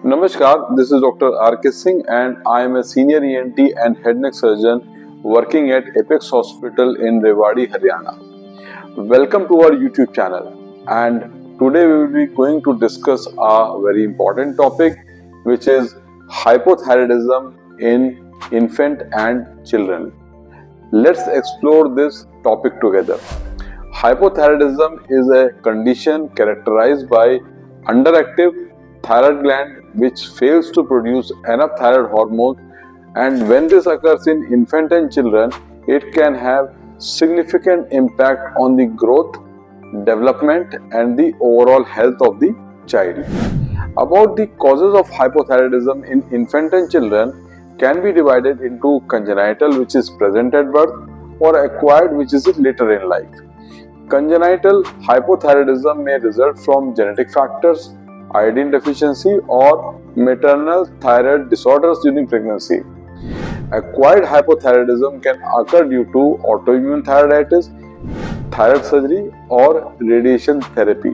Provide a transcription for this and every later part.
Namaskar, this is Dr. R.K. Singh and I am a senior ENT and head neck surgeon working at Apex Hospital in Rewari, Haryana. Welcome to our YouTube channel, and today we will be going to discuss a very important topic, which is hypothyroidism in infant and children. Let's explore this topic together. Hypothyroidism is a condition characterized by underactive thyroid gland which fails to produce enough thyroid hormone, and when this occurs in infant and children, it can have significant impact on the growth, development and the overall health of the child. About the causes of hypothyroidism in infant and children can be divided into congenital, which is present at birth, or acquired, which is later in life. Congenital hypothyroidism may result from genetic factors, iodine deficiency or maternal thyroid disorders during pregnancy. Acquired hypothyroidism can occur due to autoimmune thyroiditis, thyroid surgery or radiation therapy.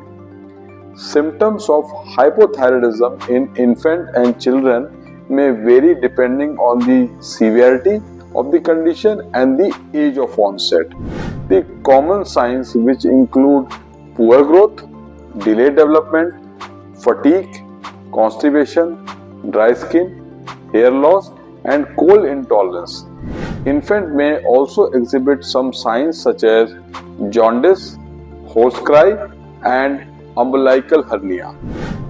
Symptoms of hypothyroidism in infant and children may vary depending on the severity of the condition and the age of onset. The common signs, which include poor growth, delayed development, fatigue, constipation, dry skin, hair loss and cold intolerance. Infant may also exhibit some signs such as jaundice, hoarse cry and umbilical hernia.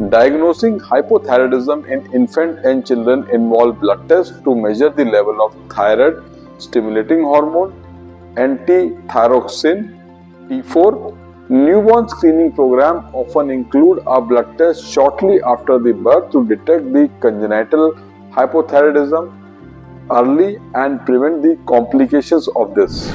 Diagnosing hypothyroidism in infant and children involve blood tests to measure the level of thyroid stimulating hormone, anti-thyroxine T4. Newborn screening program often include a blood test shortly after the birth to detect the congenital hypothyroidism early and prevent the complications of this.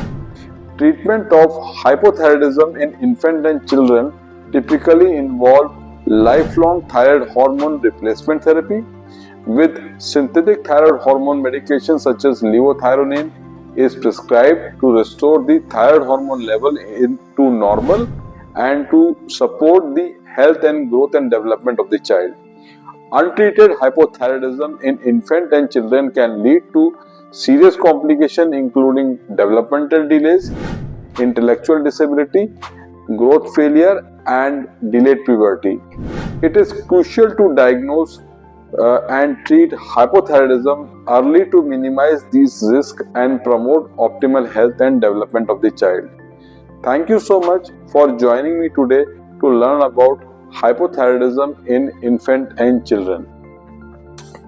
Treatment of hypothyroidism in infant and children typically involve lifelong thyroid hormone replacement therapy with synthetic thyroid hormone medication such as levothyroxine is prescribed to restore the thyroid hormone level into normal and to support the health and growth and development of the child. Untreated hypothyroidism in infant and children can lead to serious complications including developmental delays, intellectual disability, growth failure and delayed puberty. It is crucial to diagnose and treat hypothyroidism early to minimize these risks and promote optimal health and development of the child. Thank you so much for joining me today to learn about hypothyroidism in infant and children.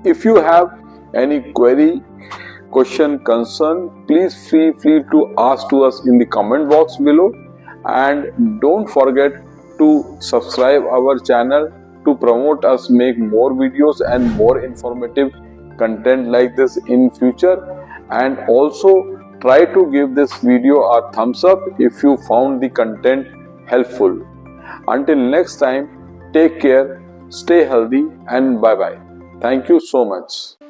If you have any query, question, concern, please feel free to ask to us in the comment box below, and don't forget to subscribe our channel to promote us make more videos and more informative content like this in future, and also try to give this video a thumbs up if you found the content helpful. Until next time, take care, stay healthy and bye bye. Thank you so much.